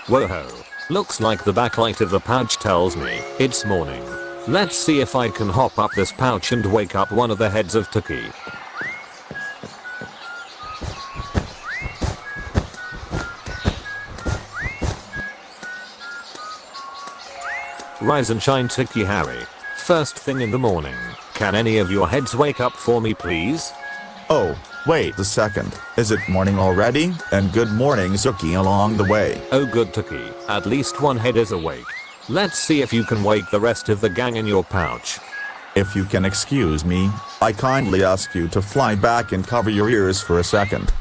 Whoa-ho. Looks like the backlight of the pouch tells me it's morning. Let's see if I can hop up this pouch and wake up one of the heads of Tuki. Rise and shine, Tuki-Harry. First thing in the morning. Can any of your heads wake up for me, please? Oh, wait a second. Is it morning already? And good morning, Zookie, along the way. Oh good, Tuki. At least one head is awake. Let's see if you can wake the rest of the gang in your pouch. If you can excuse me, I kindly ask you to fly back and cover your ears for a second.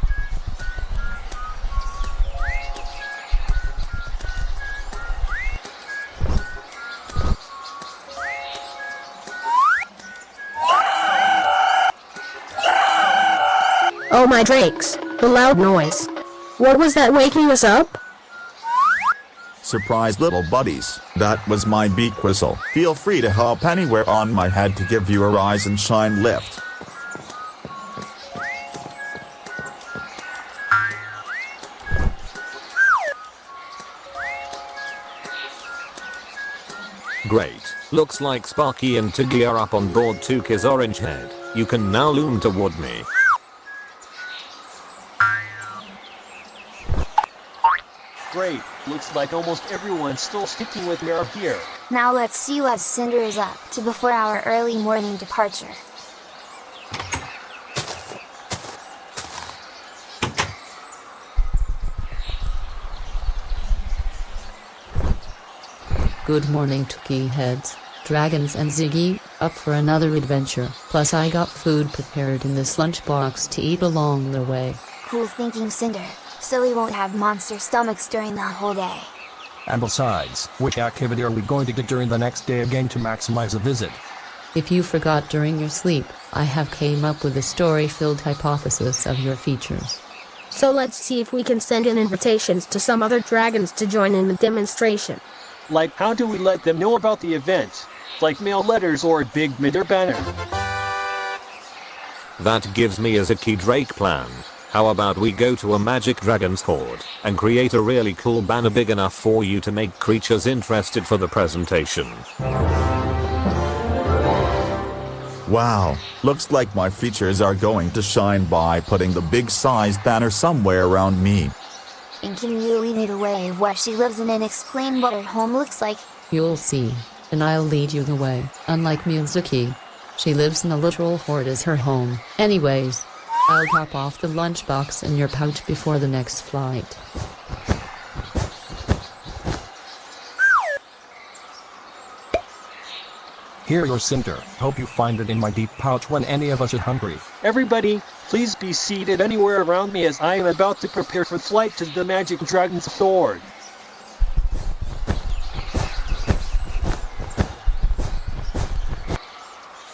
Oh my drakes, the loud noise. What was that waking us up? Surprise, little buddies, that was my beak whistle. Feel free to hop anywhere on my head to give you a rise and shine lift. Great. Looks like Sparky and Tiggy are up on board Tuki's orange head. You can now loom toward me. Great. Looks like almost everyone's still sticking with me up here. Now let's see what Cinder is up to before our early morning departure. Good morning, Tuki heads, dragons and Ziggy, up for another adventure. Plus I got food prepared in this lunchbox to eat along the way. Cool thinking, Cinder. So we won't have monster stomachs during the whole day. And besides, which activity are we going to do during the next day again to maximize the visit? If you forgot during your sleep, I have came up with a story-filled hypothesis of your features. So let's see if we can send in invitations to some other dragons to join in the demonstration. Like, how do we let them know about the event? Like mail letters or a big middle banner? That gives me a Zookie Drake plan. How about we go to a magic dragon's hoard and create a really cool banner big enough for you to make creatures interested for the presentation. Wow, looks like my features are going to shine by putting the big sized banner somewhere around me. And can you lead me the way of where she lives in and explain what her home looks like? You'll see. And I'll lead you the way. Unlike me and Zookie, she lives in a literal hoard as her home. Anyways, I'll drop off the lunchbox in your pouch before the next flight. Here your Cinder. Hope you find it in my deep pouch when any of us are hungry. Everybody, please be seated anywhere around me as I am about to prepare for flight to the magic dragon's hoard.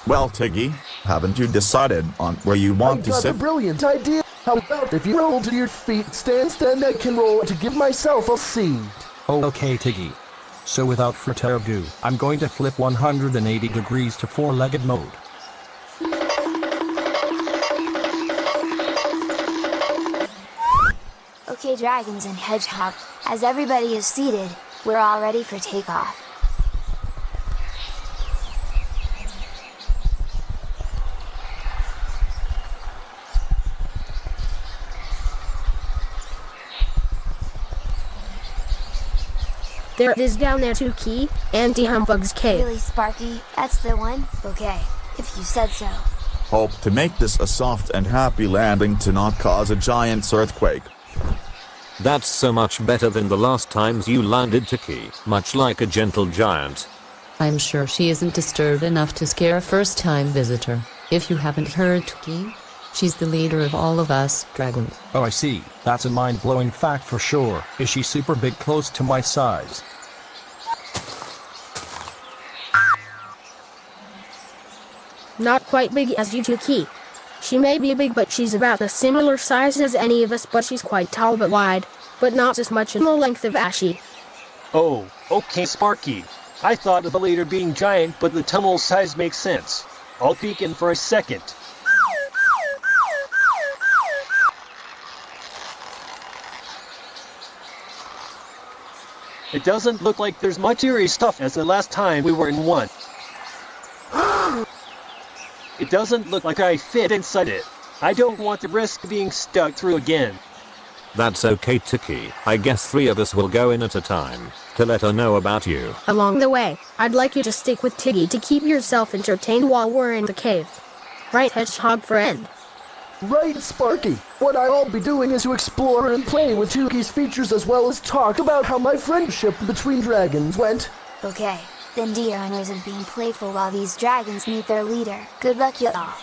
Well, Tiggy, haven't you decided on where you want to I've got sit? a brilliant idea. How about if you roll to your feet, stand, I can roll to give myself a seat. Oh okay Tiggy. So without further ado, I'm going to flip 180 degrees to four-legged mode. Okay, dragons and hedgehog, as everybody is seated, we're all ready for takeoff. There it is down there, Tuki, Humbug's cave. Really, Sparky? That's the one? Okay, if you said so. Hope to make this a soft and happy landing to not cause a giant earthquake. That's so much better than the last times you landed, Tuki, much like a gentle giant. I'm sure she isn't disturbed enough to scare a first-time visitor. If you haven't heard Tuki, she's the leader of all of us dragons. Oh I see, that's a mind-blowing fact for sure. Is she super big, close to my size? Not quite big as you, Tuki. She may be big, but she's about the similar size as any of us, but she's quite tall but wide, but not as much in the length of Ashi. Oh, okay Sparky. I thought of the leader being giant, but the tunnel size makes sense. I'll peek in for a second. It doesn't look like there's much eerie stuff as the last time we were in one. It doesn't look like I fit inside it. I don't want to risk being stuck through again. That's okay, Tuki. I guess 3 of us will go in at a time to let her know about you. Along the way, I'd like you to stick with Tiggy to keep yourself entertained while we're in the cave. Right, hedgehog friend? Right, Sparky. What I'll be doing is to explore and play with Tuki's features as well as talk about how my friendship between dragons went. Okay, then do your honors of being playful while these dragons meet their leader. Good luck, y'all.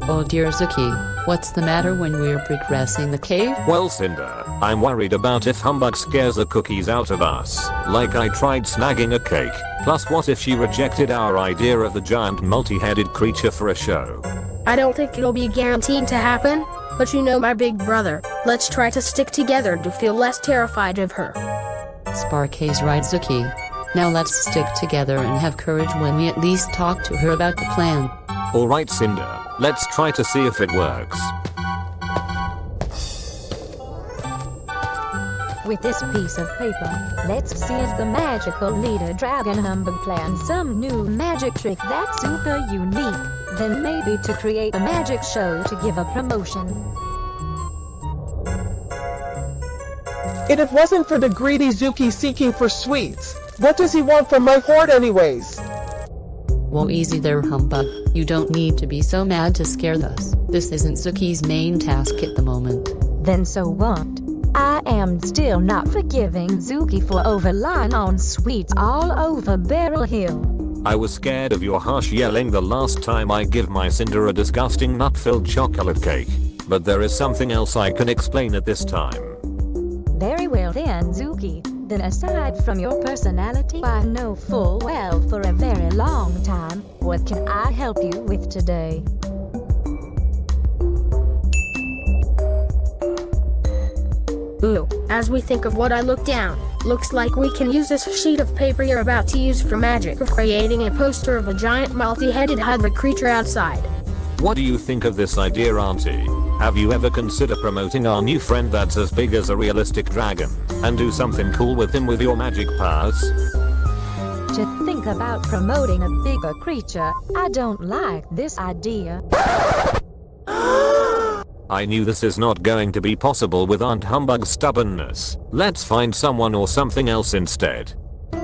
Oh dear Zookie, what's the matter when we're progressing the cave? Well, Cinder, I'm worried about if Humbug scares the cookies out of us, like I tried snagging a cake. Plus, what if she rejected our idea of the giant multi-headed creature for a show? I don't think it'll be guaranteed to happen, but you know my big brother. Let's try to stick together to feel less terrified of her. Sparky's right, Zookie. Now let's stick together and have courage when we at least talk to her about the plan. Alright, Cinder, let's try to see if it works. With this piece of paper, let's see if the magical leader Dragon Humbug plans some new magic trick that's super unique. Then maybe to create a magic show to give a promotion. If it wasn't for the greedy Zookie seeking for sweets, what does he want from my hoard anyways? Whoa, easy there, Humbug. You don't need to be so mad to scare us. This isn't Zookie's main task at the moment. Then so what? I am still not forgiving Zookie for overlying on sweets all over Barrel Hill. I was scared of your harsh yelling the last time I give my Cinder a disgusting nut-filled chocolate cake. But there is something else I can explain at this time. Very well then, Zookie. Then aside from your personality I know full well for a very long time, what can I help you with today? Ooh, as we think of what I look down, looks like we can use this sheet of paper you're about to use for magic of creating a poster of a giant multi-headed hybrid creature outside. What do you think of this idea, Auntie? Have you ever considered promoting our new friend that's as big as a realistic dragon, and do something cool with him with your magic powers? To think about promoting a bigger creature, I don't like this idea. I knew this is not going to be possible with Aunt Humbug's stubbornness. Let's find someone or something else instead.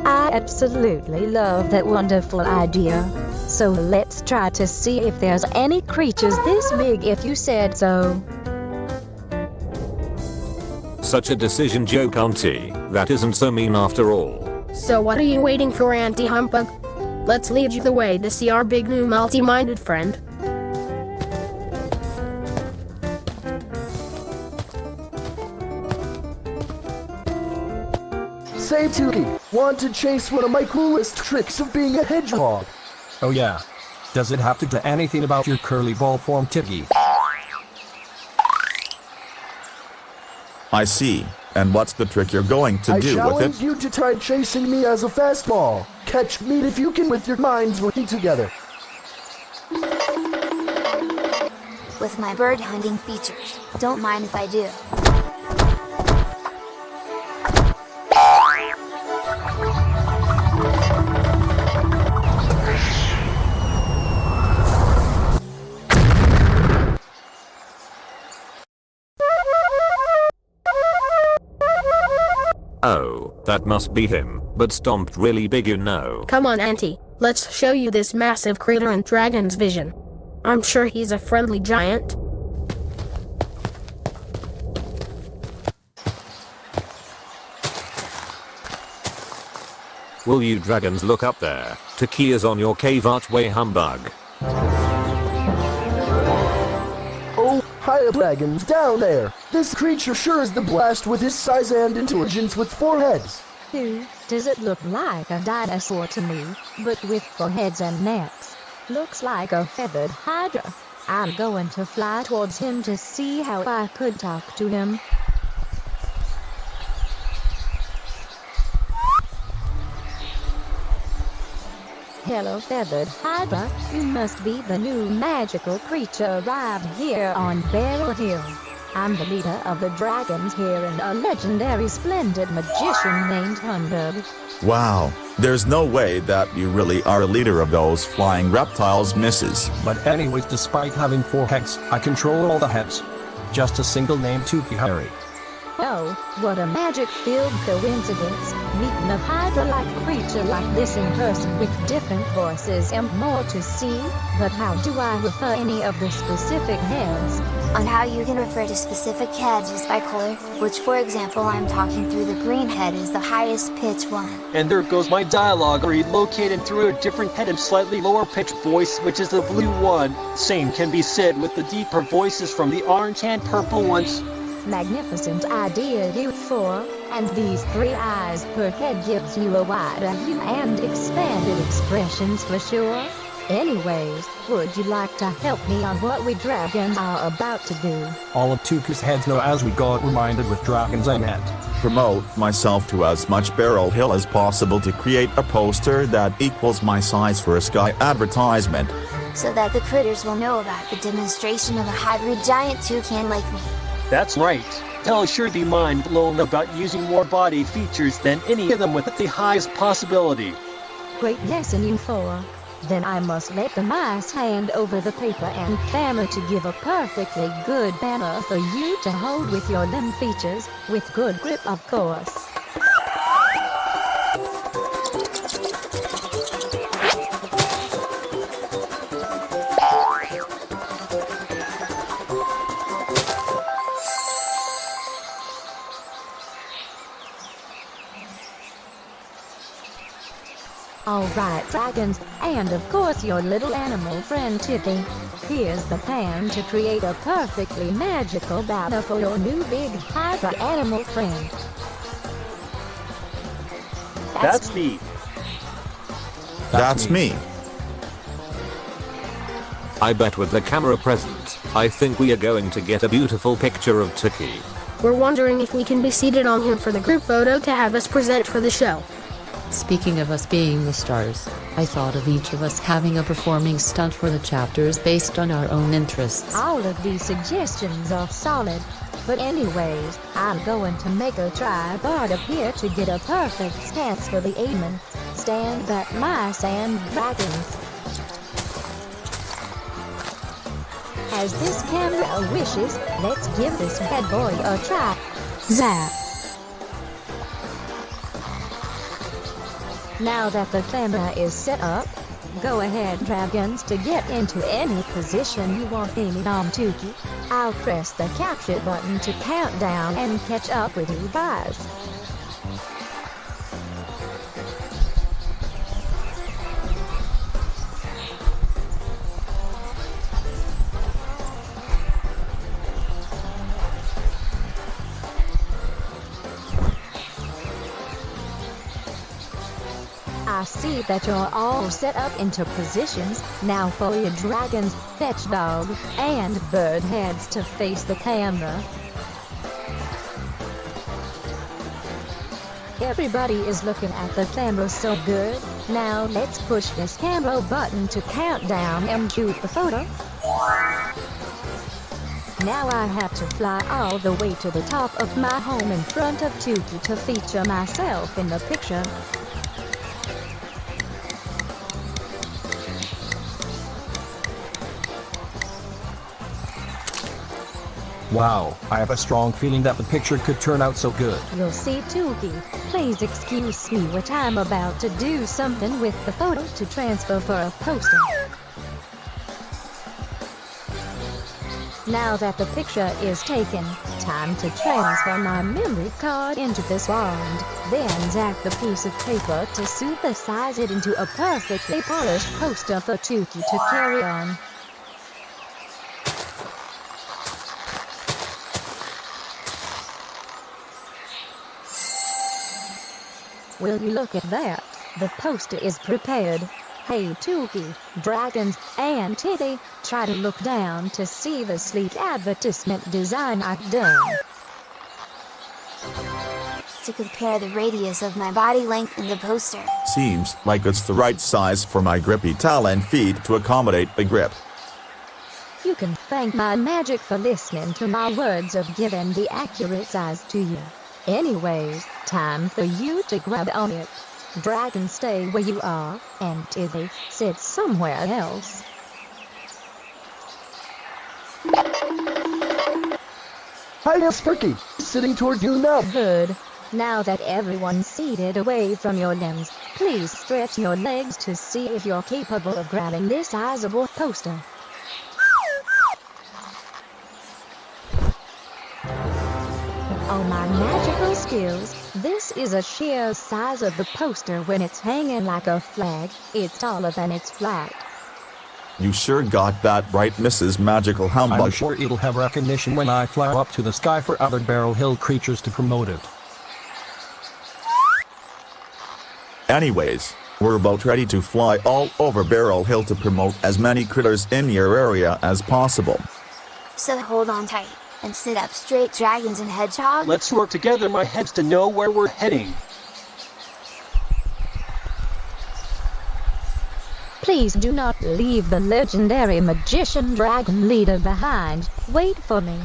I absolutely love that wonderful idea. So let's try to see if there's any creatures this big if you said so. Such a decision joke, Auntie. That isn't so mean after all. So what are you waiting for, Auntie Humbug? Let's lead you the way to see our big new multi-minded friend. Say, Tuki, want to chase one of my coolest tricks of being a hedgehog? Oh yeah. Does it have to do anything about your curly ball form, Tiggy? I see. And what's the trick you're going to I do with challenge it? you to try chasing me as a fastball. Catch me if you can with your minds working together. With my bird hunting features, don't mind if I do. Oh, that must be him, but stomped really big, you know. Come on, Auntie. Let's show you this massive creature in Dragon's vision. I'm sure he's a friendly giant. Will you dragons look up there? Tuki is on your cave archway, Humbug. Oh, hi dragons down there. This creature sure is the blast with his size and intelligence with 4 heads. Does it look like a dinosaur to me, but with 4 heads and necks? Looks like a feathered hydra. I'm going to fly towards him to see how I could talk to him. Hello, feathered Hydra. You must be the new magical creature arrived here on Barrel Hill. I'm the leader of the dragons here and a legendary splendid magician named Humbug. Wow, there's no way that you really are a leader of those flying reptiles, Mrs. But anyways, despite having 4 heads, I control all the heads. Just a single name, Tuki-Harry. Oh, what a magic-filled coincidence, meeting a Hydra-like creature like this in person with different voices and more to see. But how do I refer any of the specific heads? On how you can refer to specific heads is by color, which for example I'm talking through the green head is the highest pitch one. And there goes my dialogue relocated through a different head and slightly lower pitched voice, which is the blue one. Same can be said with the deeper voices from the orange and purple ones. Magnificent idea, you 4, and these 3 eyes per head gives you a wider view and expanded expressions for sure. Anyways, would you like to help me on what we dragons are about to do? All of Tuki's heads know as we got reminded with dragons I met. Promote myself to as much Barrel Hill as possible to create a poster that equals my size for a sky advertisement. So that the critters will know about the demonstration of a hybrid giant toucan like me. That's right. They'll sure be mind blown about using more body features than any of them with the highest possibility. Great lesson, you 4. Then I must let the mice hand over the paper and banner to give a perfectly good banner for you to hold with your limb features, with good grip of course. Alright dragons, and of course your little animal friend Tiggy. Here's the plan to create a perfectly magical banner for your new big Hydra animal friend. That's me. That's me. I bet with the camera present, I think we are going to get a beautiful picture of Tuki. We're wondering if we can be seated on him for the group photo to have us present for the show. Speaking of us being the stars, I thought of each of us having a performing stunt for the chapters based on our own interests. All of these suggestions are solid. But anyways, I'm going to make a tripod appear to get a perfect stance for the aiming. Stand back, mice and dragons. As this camera wishes, let's give this bad boy a try. Zap! Now that the camera is set up, go ahead dragons to get into any position you want aiming on Tuki. I'll press the capture button to count down and catch up with you guys. I see that you're all set up into positions. Now for your dragons, fetch dog, and bird heads to face the camera. Everybody is looking at the camera so good. Now let's push this camera button to count down and shoot the photo. Now I have to fly all the way to the top of my home in front of Tuki to feature myself in the picture. Wow, I have a strong feeling that the picture could turn out so good. You'll see Tuki. Please excuse me which I'm about to do something with the photo to transfer for a poster. Now that the picture is taken, time to transfer my memory card into this wand. Then zack the piece of paper to supersize it into a perfectly polished poster for Tuki to carry on. Will you look at that? The poster is prepared. Hey Tuki, dragons, and Tiggy, try to look down to see the sleek advertisement design I've done. to compare the radius of my body length in the poster. Seems like it's the right size for my grippy talent feet to accommodate the grip. You can thank my magic for listening to my words of giving the accurate size to you. Anyways, time for you to grab on it. Dragon, stay where you are, and Tiggy, sit somewhere else. Hi, Sparky. Sitting toward you now. Good. Now that everyone's seated away from your limbs, please stretch your legs to see if you're capable of grabbing this sizable poster. Oh my magical skills, this is a sheer size of the poster when it's hanging like a flag. It's taller than it's flat. You sure got that right, Mrs. Magical Humbug. I'm sure it'll have recognition when I fly up to the sky for other Barrel Hill creatures to promote it. Anyways, we're about ready to fly all over Barrel Hill to promote as many critters in your area as possible. So hold on tight, and sit up straight, dragons and hedgehogs. Let's work together, my heads, to know where we're heading. Please do not leave the legendary magician dragon leader behind. Wait for me.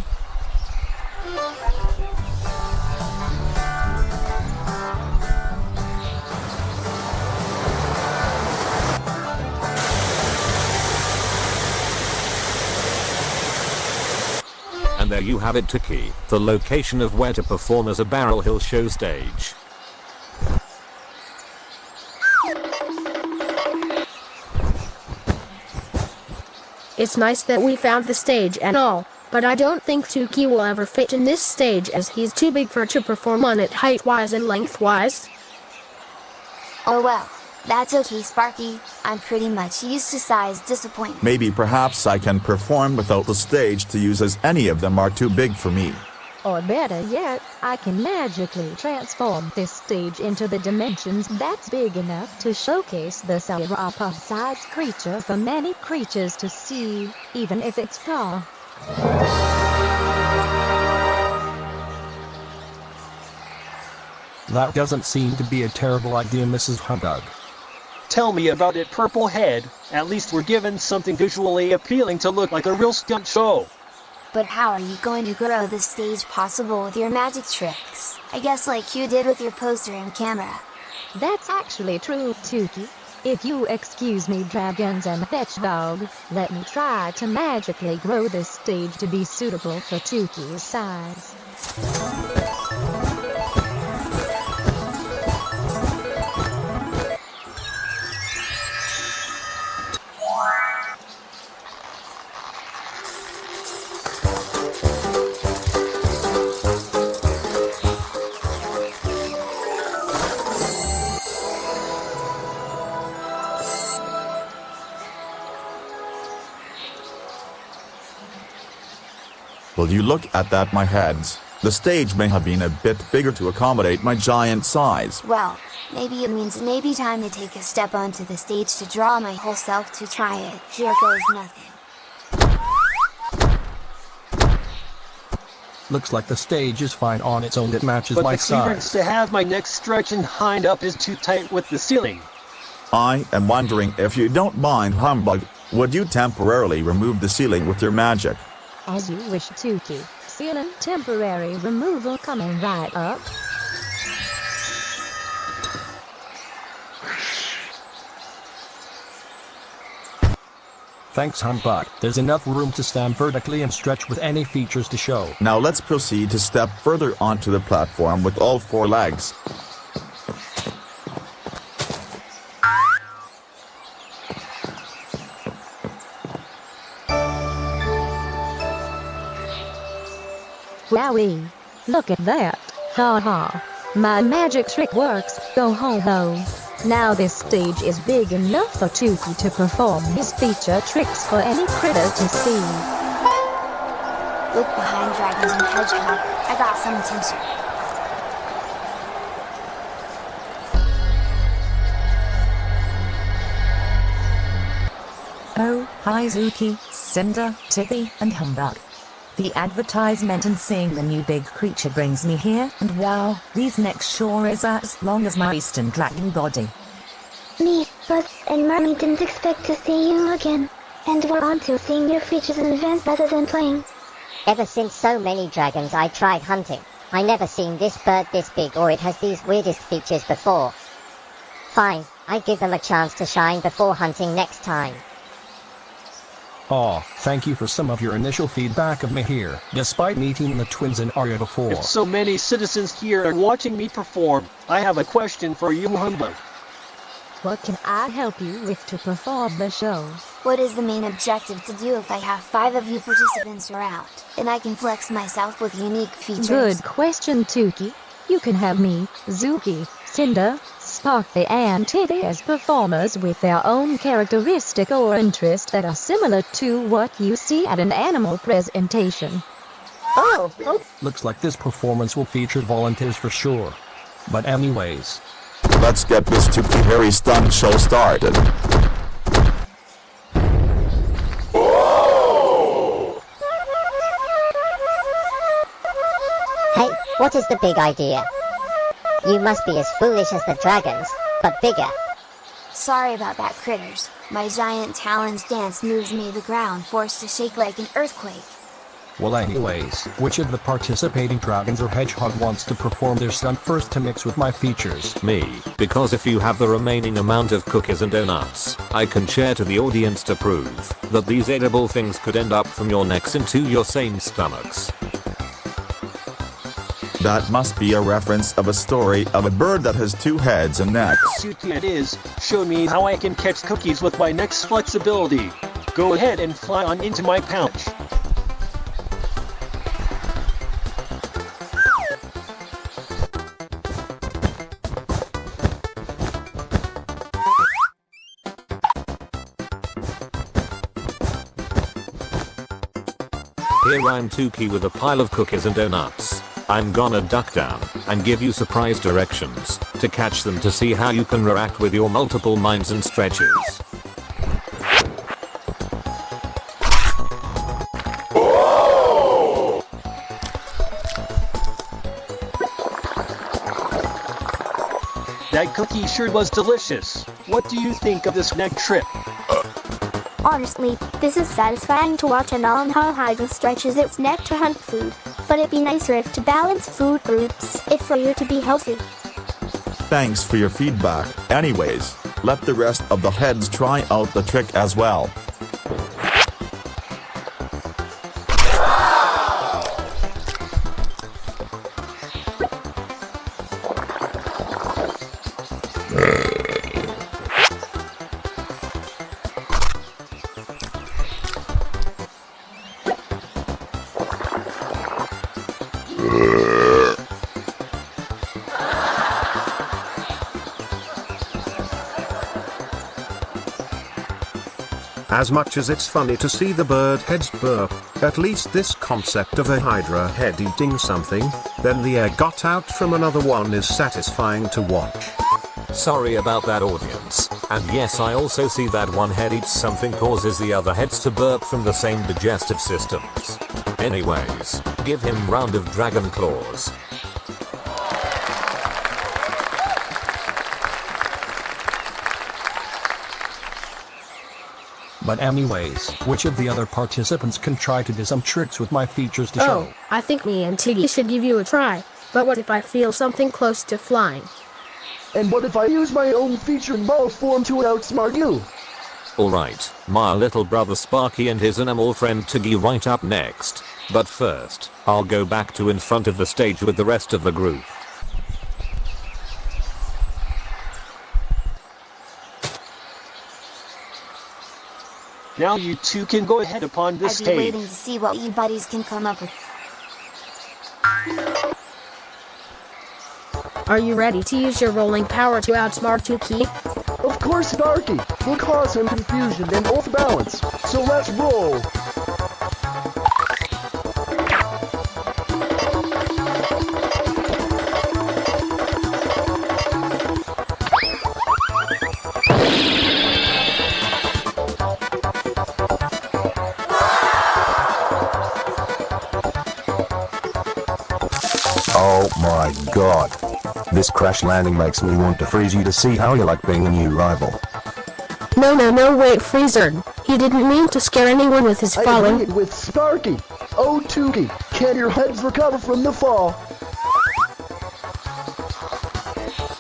And there you have it, Tuki, the location of where to perform as a Barrel Hill show stage. It's nice that we found the stage and all, but I don't think Tuki will ever fit in this stage as he's too big for to perform on it height-wise and length-wise. Oh well, that's okay, Sparky. I'm pretty much used to size disappointment. Maybe perhaps I can perform without the stage to use, as any of them are too big for me. Or better yet, I can magically transform this stage into the dimensions that's big enough to showcase the Sarapa-sized creature for many creatures to see, even if it's far. That doesn't seem to be a terrible idea, Mrs. Humbug. Tell me about it, Purple Head. At least we're given something visually appealing to look like a real stunt show. But how are you going to grow the stage possible with your magic tricks? I guess like you did with your poster and camera. That's actually true, Tuki. If you excuse me, dragons and hedgehog, let me try to magically grow this stage to be suitable for Tuki's size. Will you look at that, my heads? The stage may have been a bit bigger to accommodate my giant size. Well, maybe it means it may be time to take a step onto the stage to draw my whole self to try it. Here goes nothing. Looks like the stage is fine on its own. It matches But my the clearance size. to have my neck stretching hind up is too tight with the ceiling. I am wondering if you don't mind, Humbug, would you temporarily remove the ceiling with your magic? As you wish, Tuki. Ceiling temporary removal coming right up. Thanks, Humbug. There's enough room to stand vertically and stretch with any features to show. Now let's proceed to step further onto the platform with all 4 legs. Wowie! Look at that! Ha ha! My magic trick works, go ho ho! Now this stage is big enough for Tuki to perform his feature tricks for any critter to see. Look behind, dragons and hedgehog. I got some attention. Oh, hi Zookie, Cinder, Tiggy, and Humbug. The advertisement and seeing the new big creature brings me here, and wow, these necks sure is as long as my eastern dragon body. Me, Buzz, and Mommy didn't expect to see you again, and we're on to seeing your features in advance rather than playing. Ever since so many dragons I tried hunting, I never seen this bird this big or it has these weirdest features before. Fine, I give them a chance to shine before hunting next time. Aw, thank you for some of your initial feedback of me here, despite meeting the twins in Aero before. If so many citizens here are watching me perform, I have a question for you, Humbug. What can I help you with to perform the show? What is the main objective to do if I have 5 of you participants around, and I can flex myself with unique features? Good question, Tuki. You can have me, Zookie, Cinder, Sparky and Tiggy as performers with their own characteristic or interest that are similar to what you see at an animal presentation. Oh, Looks like this performance will feature volunteers for sure. But anyways, Let's get this Tuki-Harry stunt show started. Hey, what is the big idea? You must be as foolish as the dragons, but bigger. Sorry about that, critters. My giant talons dance moves made the ground forced to shake like an earthquake. well anyways, which of the participating dragons or hedgehog wants to perform their stunt first to mix with my features? Me, because if you have the remaining amount of cookies and donuts, I can share to the audience to prove that these edible things could end up from your necks into your sane stomachs. That must be a reference of a story of a bird that has 2 heads and necks. Suit it is. Show me how I can catch cookies with my neck's flexibility. Go ahead and fly on into my pouch. Here I'm Tuki with a pile of cookies and donuts. I'm gonna duck down and give you surprise directions to catch them to see how you can react with your multiple minds and stretches. That cookie sure was delicious. What do you think of this neck trip? Honestly, this is satisfying to watch and on how Hydra stretches its neck to hunt food, but it'd be nicer if to balance food groups, if for you to be healthy. Thanks for your feedback. Anyways, let the rest of the heads try out the trick as well. As much as it's funny to see the bird heads burp, at least this concept of a hydra head eating something, then the air got out from another one is satisfying to watch. Sorry about that, audience. And yes, I also see that one head eats something causes the other heads to burp from the same digestive systems. Anyways, give him round of dragon claws. But anyways, which of the other participants can try to do some tricks with my features to show? Oh, I think me and Tiggy should give you a try. But what if I feel something close to flying? And what if I use my own feature in ball form to outsmart you? Alright, my little brother Sparky and his animal friend Tiggy right up next. But first, I'll go back to in front of the stage with the rest of the group. Now you two can go ahead upon this I'd be stage. waiting to see what you buddies can come up with. Are you ready to use your rolling power to outsmart Tuki? Of course, Sparky. We'll cause him confusion and off balance. So let's roll. My god. This crash landing makes me want to freeze you to see how you like being a new rival. No, wait, Freezer. He didn't mean to scare anyone with his I falling. agreed with Sparky. Oh, Tuki, can your heads recover from the fall?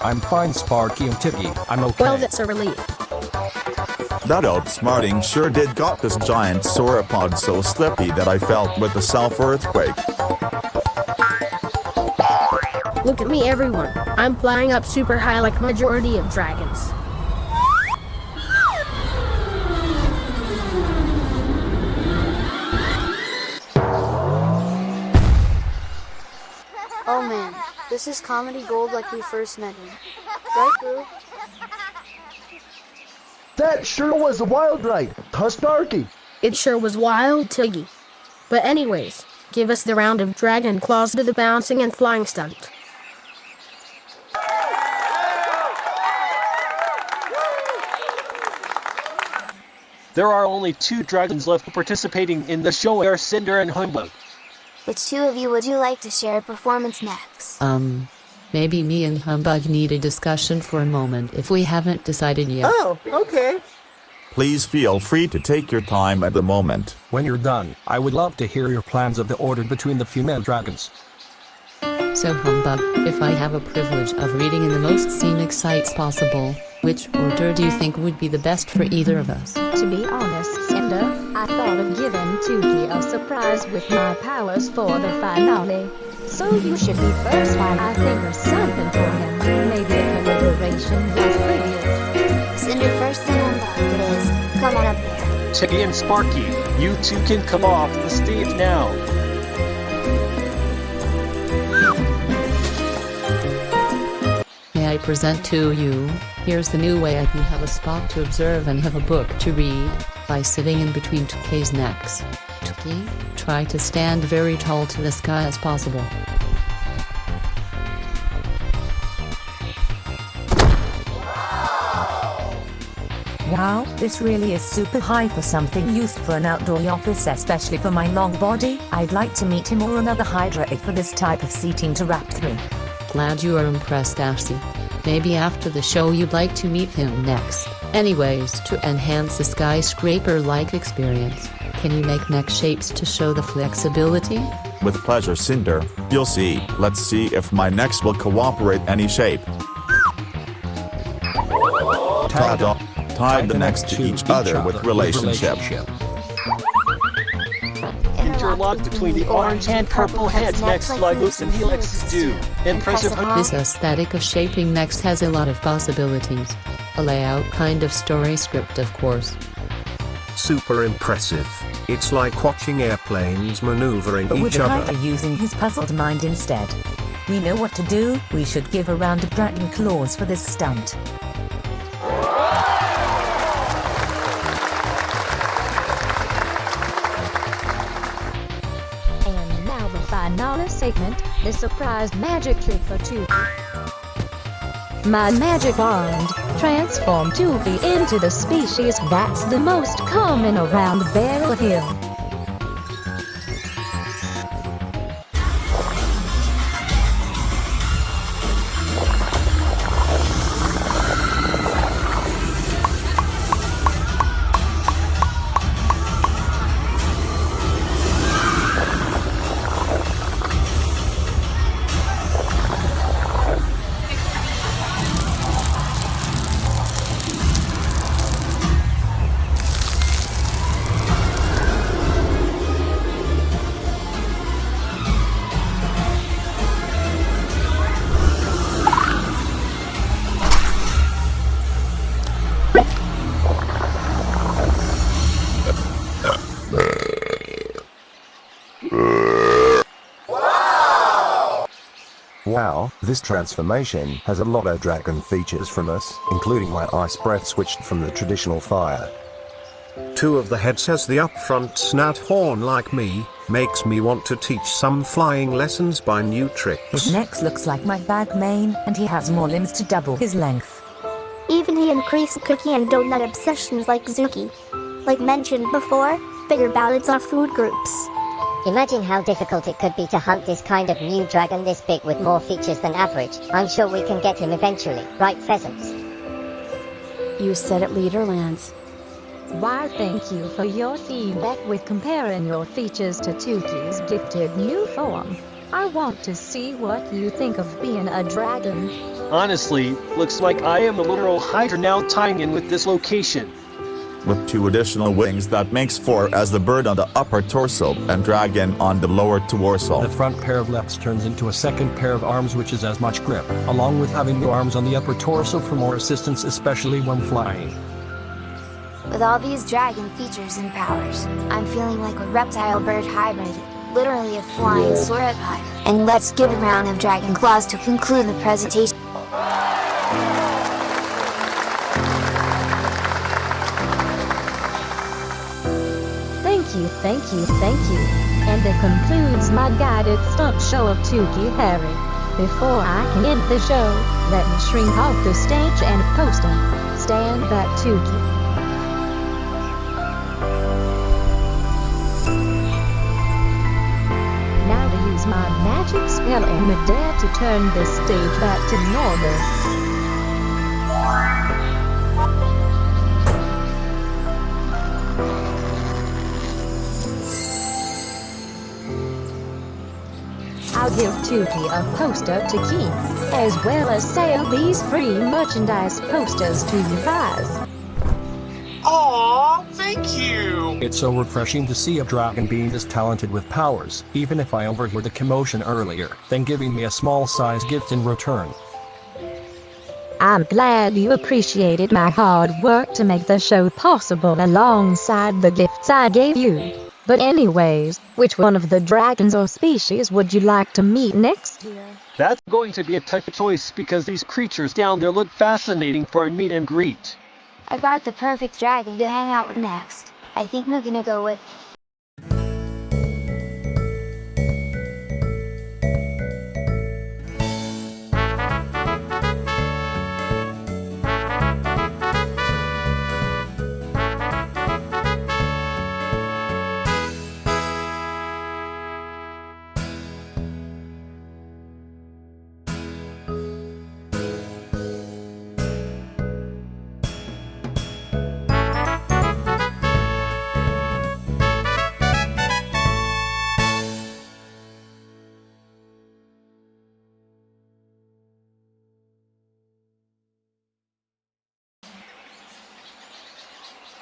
I'm fine, Sparky and Tiggy. I'm okay. Well, that's a relief. That outsmarting sure did got this giant sauropod so slippy that I felt with a self-earthquake. Look at me, everyone. I'm flying up super high like majority of dragons. Oh man, this is comedy gold like we first met him. Right, Boo? That sure was a wild ride, huh, Sparky? It sure was wild, Tiggy. But anyways, give us the round of dragon claws to the bouncing and flying stunt. There are only 2 dragons left participating in the show. Are Cinder and Humbug. Which 2 of you would you like to share a performance next? Maybe me and Humbug need a discussion for a moment if we haven't decided yet. Oh, okay. Please feel free to take your time at the moment. When you're done, I would love to hear your plans of the order between the female dragons. So Humbug, if I have a privilege of reading in the most scenic sites possible, which order do you think would be the best for either of us? To be honest, Cinder, I thought of giving Tuki a surprise with my powers for the finale. So you should be first while I think of something for him. Maybe a collaboration like previous. Cinder first, then Humbug it is. Come on up there. Tiggy and Sparky, you 2 can come off the stage now. May I present to you, here's the new way I can have a spot to observe and have a book to read, by sitting in between Tuki's necks. Tuki, try to stand very tall to the sky as possible. Wow, this really is super high for something used for an outdoor office, especially for my long body. I'd like to meet him or another Hydra for this type of seating to wrap through. Glad you are impressed, Ashi. Maybe after the show you'd like to meet him next. Anyways, to enhance the skyscraper-like experience, can you make neck shapes to show the flexibility? With pleasure, Cinder. You'll see. Let's see if my necks will cooperate any shape. Tied the necks to each other with relationship. Interlock between the orange and purple heads next like loops and helixes do. Impressive. This aesthetic of shaping next has a lot of possibilities. A layout kind of story script, of course. Super impressive. It's like watching airplanes maneuvering But with each the other. Hydra using his puzzled mind instead. We know what to do. We should give a round of dragon claws for this stunt. And now the finale segment, the surprise magic trick for Tuki. My magic wand transformed Tuki into the species that's the most common around Barrel Hill. Wow, this transformation has a lot of dragon features from us, including my ice breath switched from the traditional fire. 2 of the heads has the upfront snout horn like me, makes me want to teach some flying lessons by new tricks. His neck looks like my bag mane, and he has more limbs to double his length. Even he increased cookie and donut obsessions like Zookie. Like mentioned before, bigger ballads are food groups. Imagine how difficult it could be to hunt this kind of new dragon this big with more features than average. I'm sure we can get him eventually, right pheasants? You said it, Leader Lance. Why, thank you for your feedback with comparing your features to Tuki's gifted new form. I want to see what you think of being a dragon. Honestly, looks like I am a literal Hydra now tying in with this location. With 2 additional wings that makes 4 as the bird on the upper torso and dragon on the lower torso. The front pair of legs turns into a second pair of arms which is as much grip, along with having the arms on the upper torso for more assistance especially when flying. With all these dragon features and powers, I'm feeling like a reptile-bird hybrid, literally a flying sauropod. And let's give a round of dragon claws to conclude the presentation. Thank you. And that concludes my guided stunt show of Tuki-Harry. Before I can end the show, let me shrink off the stage and post him. Stand back, Tuki. Now to use my magic spell and the dare to turn the stage back to normal. I'll give Tuki a poster to keep, as well as sell these free merchandise posters to you guys. Aww, thank you! It's so refreshing to see a dragon being this talented with powers, even if I overheard the commotion earlier, then giving me a small-size gift in return. I'm glad you appreciated my hard work to make the show possible alongside the gifts I gave you. But anyways, which one of the dragons or species would you like to meet next? That's going to be a tough choice because these creatures down there look fascinating for a meet and greet. I got the perfect dragon to hang out with next. I think we're gonna go with